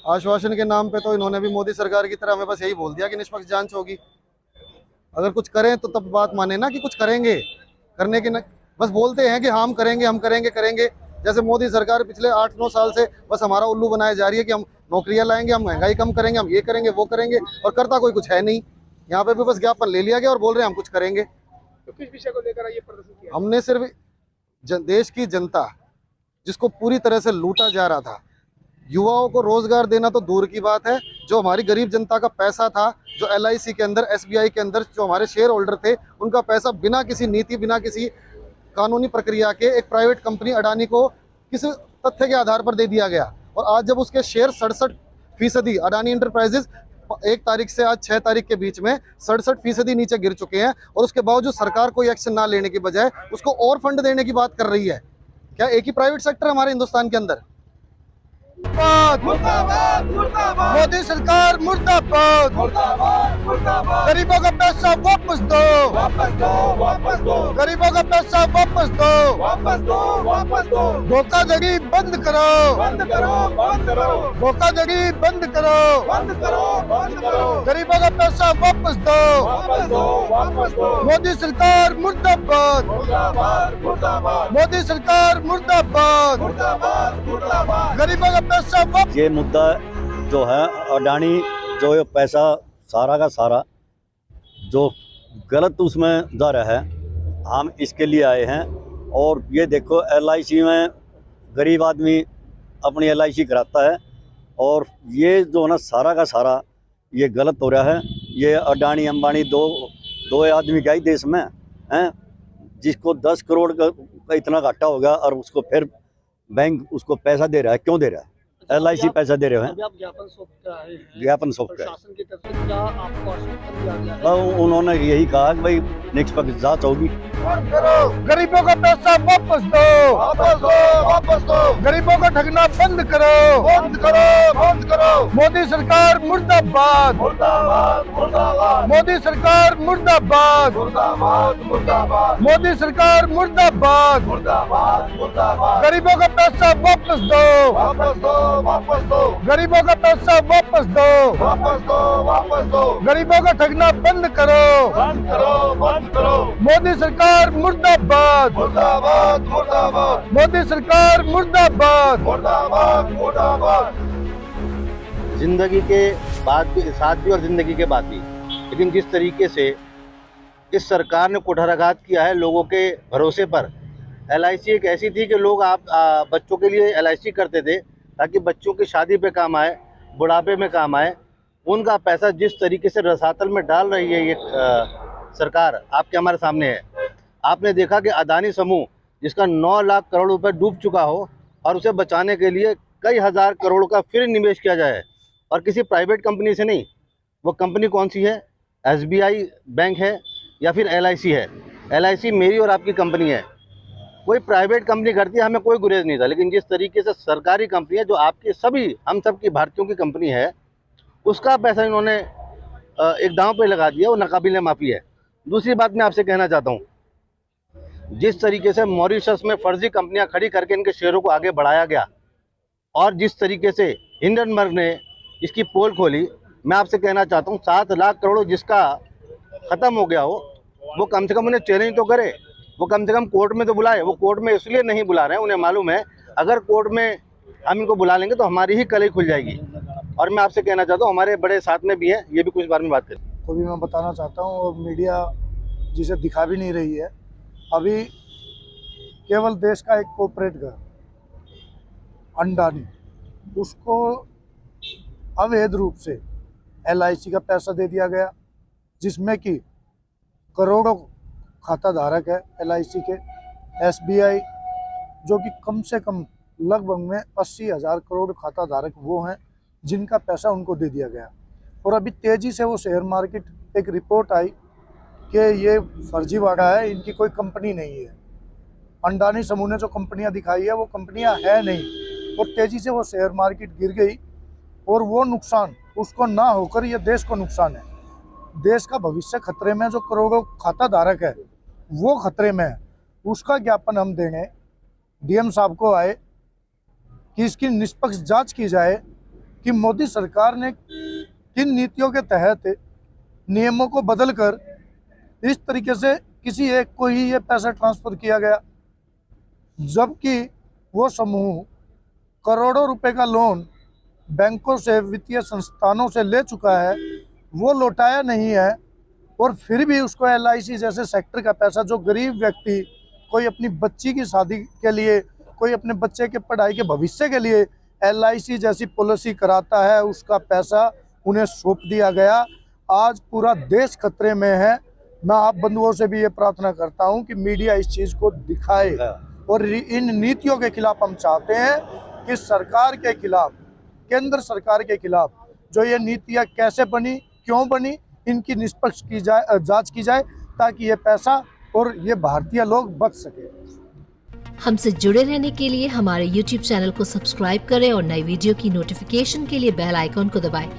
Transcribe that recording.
आश्वासन के नाम पे तो इन्होंने भी मोदी सरकार की तरह हमें बस यही बोल दिया कि निष्पक्ष जांच होगी। अगर कुछ करें तो तब बात माने ना कि कुछ करेंगे, करने के न, बस बोलते हैं कि हाँ हम करेंगे हम करेंगे करेंगे। जैसे मोदी सरकार पिछले 8-9 साल से बस हमारा उल्लू बनाया जा रही है कि हम नौकरियां लाएंगे, हम महंगाई कम करेंगे, हम ये करेंगे वो करेंगे, और करता कोई कुछ है नहीं। यहाँ पे भी बस ज्ञापन ले लिया गया और बोल रहे हैं हम कुछ करेंगे। तो किस विषय को लेकर ये प्रदर्शन किया? हमने सिर्फ देश की जनता जिसको पूरी तरह से लूटा जा रहा था, युवाओं को रोजगार देना तो दूर की बात है, जो हमारी गरीब जनता का पैसा था, जो LIC के अंदर, SBI के अंदर जो हमारे शेयर होल्डर थे, उनका पैसा बिना किसी नीति, बिना किसी कानूनी प्रक्रिया के एक प्राइवेट कंपनी अडानी को किस तथ्य के आधार पर दे दिया गया। और आज जब उसके शेयर 67% अडानी इंटरप्राइजेज 1 तारीख से आज 6 तारीख के बीच में 67% नीचे गिर चुके हैं, और उसके बावजूद सरकार कोई एक्शन ना लेने की बजाय उसको और फंड देने की बात कर रही है। क्या एक ही प्राइवेट सेक्टर है हमारे हिंदुस्तान के अंदर? मुर्दाबाद मुर्दाबाद मोदी सरकार मुर्दाबाद, गरीबों का पैसा वापस दो, वापस दो वापस दो गरीबों का पैसा वापस दो, वापस दो वापस दो धोखाधड़ी बंद करो, बंद करो बंद करो धोखाधड़ी बंद करो, बंद करो बंद करो गरीबों का पैसा वापस दो, वापस दो वापस दो मोदी सरकार मुर्दाबाद, मुर्दाबाद मुर्दाबाद मोदी सरकार मुर्दाबाद, मुर्दाबाद मुर्दाबाद गरीबों का पैसा वापस। ये मुद्दा जो है अडानी, जो ये पैसा सारा का सारा जो गलत उसमें जा रहा है, हम इसके लिए आए हैं। और ये देखो LIC में गरीब आदमी अपनी LIC कराता है, और ये जो है ना सारा का सारा ये गलत हो रहा है। ये अडानी अंबानी दो आदमी क्या ही देश में हैं, जिसको 10 करोड़ का इतना घाटा होगा, और उसको फिर बैंक उसको पैसा दे रहा है। क्यों दे रहा है? LIC पैसा दे रहे हैं। अभी आप ज्ञापन सौंप के आए हैं, ज्ञापन सौंप के आए। प्रशासन की तरफ से क्या आपको आश्वासन दिया गया है? उन्होंने यही कहा कि भाई निष्पक्ष जांच होगी। गरीबों का पैसा वापस दो, वापस दो वापस दो गरीबों को ठगना बंद करो, बंद करो बंद करो मोदी सरकार मुर्दाबाद, मुर्दाबाद मुर्दाबाद मोदी सरकार मुर्दाबाद, मुर्दाबाद मुर्दाबाद मोदी सरकार मुर्दाबाद, मुर्दाबाद मुर्दाबाद गरीबों का पैसा वापस दो, वापस दो वापस दो गरीबों का पैसा वापस दो, वापस दो वापस दो गरीबों का ठगना बंद करो, बंद करो बंद करो मोदी सरकार मुर्दाबाद, मुर्दाबाद मुर्दाबाद मोदी सरकार मुर्दाबाद। मुर्दाबाद मुर्दाबाद जिंदगी के बाद भी, साथ भी और ज़िंदगी के बाद भी, लेकिन जिस तरीके से इस सरकार ने कुठाराघात किया है लोगों के भरोसे पर। LIC एक ऐसी थी कि लोग बच्चों के लिए LIC करते थे ताकि बच्चों की शादी पे काम आए, बुढ़ापे में काम आए। उनका पैसा जिस तरीके से रसातल में डाल रही है ये सरकार, आपके हमारे सामने है। आपने देखा कि अदानी समूह जिसका 9 लाख करोड़ रुपए डूब चुका हो, और उसे बचाने के लिए कई हज़ार करोड़ का फिर निवेश किया जाए, और किसी प्राइवेट कंपनी से नहीं। वो कंपनी कौन सी है? SBI बैंक है या फिर LIC है? LIC मेरी और आपकी कंपनी है। कोई प्राइवेट कंपनी करती है, हमें कोई गुरेज नहीं था, लेकिन जिस तरीके से सरकारी कंपनी है जो आपकी सभी हम सब की भारतीयों की कंपनी है, उसका पैसा इन्होंने एक दांव पे लगा दिया, वो नाकाबिले माफ़ी है। दूसरी बात मैं आपसे कहना चाहता हूँ, जिस तरीके से मॉरिशस में फर्जी कंपनियां खड़ी करके इनके शेयरों को आगे बढ़ाया गया, और जिस तरीके से हिंडनबर्ग ने इसकी पोल खोली, मैं आपसे कहना चाहता हूँ 7 लाख करोड़ जिसका ख़त्म हो गया हो, वो कम से कम उन्हें चैलेंज तो करे, वो कम से कम कोर्ट में तो बुलाए। वो कोर्ट में इसलिए नहीं बुला रहे हैं, उन्हें मालूम है अगर कोर्ट में हम इनको बुला लेंगे तो हमारी ही कलई खुल जाएगी। और मैं आपसे कहना चाहता हूँ, हमारे बड़े साथ में भी हैं, ये भी कुछ बारे में बात करें। को भी मैं बताना चाहता हूँ, और मीडिया जिसे दिखा भी नहीं रही है। अभी केवल देश का एक कॉर्पोरेट घर अंडानी, उसको अवैध रूप से LIC का पैसा दे दिया गया, जिसमें कि करोड़ों खाता धारक है LIC के। SBI जो कि कम से कम लगभग में 80,000 करोड़ खाता धारक वो हैं जिनका पैसा उनको दे दिया गया। और अभी तेज़ी से वो शेयर मार्केट, एक रिपोर्ट आई कि ये फर्जीवाड़ा है, इनकी कोई कंपनी नहीं है। अंडानी समूह ने जो कंपनियां दिखाई है वो कंपनियां है नहीं, और तेज़ी से वो शेयर मार्केट गिर गई, और वो नुकसान उसको ना होकर ये देश को नुकसान है। देश का भविष्य खतरे में, जो करोड़ों खाता धारक है वो खतरे में है। उसका ज्ञापन हम देंगे DM साहब को आए कि इसकी निष्पक्ष जांच की जाए, कि मोदी सरकार ने किन नीतियों के तहत नियमों को बदलकर इस तरीके से किसी एक को ही ये पैसा ट्रांसफर किया गया, जबकि वो समूह करोड़ों रुपए का लोन बैंकों से, वित्तीय संस्थानों से ले चुका है, वो लौटाया नहीं है, और फिर भी उसको LIC जैसे सेक्टर का पैसा, जो गरीब व्यक्ति कोई अपनी बच्ची की शादी के लिए, कोई अपने बच्चे के पढ़ाई के भविष्य के लिए LIC जैसी पॉलिसी कराता है, उसका पैसा उन्हें सौंप दिया गया। आज पूरा देश खतरे में है। मैं आप बंधुओं से भी ये प्रार्थना करता हूँ कि मीडिया इस चीज़ को दिखाए, और इन नीतियों के खिलाफ हम चाहते हैं कि सरकार के खिलाफ, केंद्र सरकार के खिलाफ जो ये नीतियाँ कैसे बनी, क्यों बनी, इनकी निष्पक्ष की जाए, जांच की जाए, ताकि ये पैसा और ये भारतीय लोग बच सके। हमसे जुड़े रहने के लिए हमारे YouTube चैनल को सब्सक्राइब करें और नई वीडियो की नोटिफिकेशन के लिए बेल आइकॉन को दबाएं।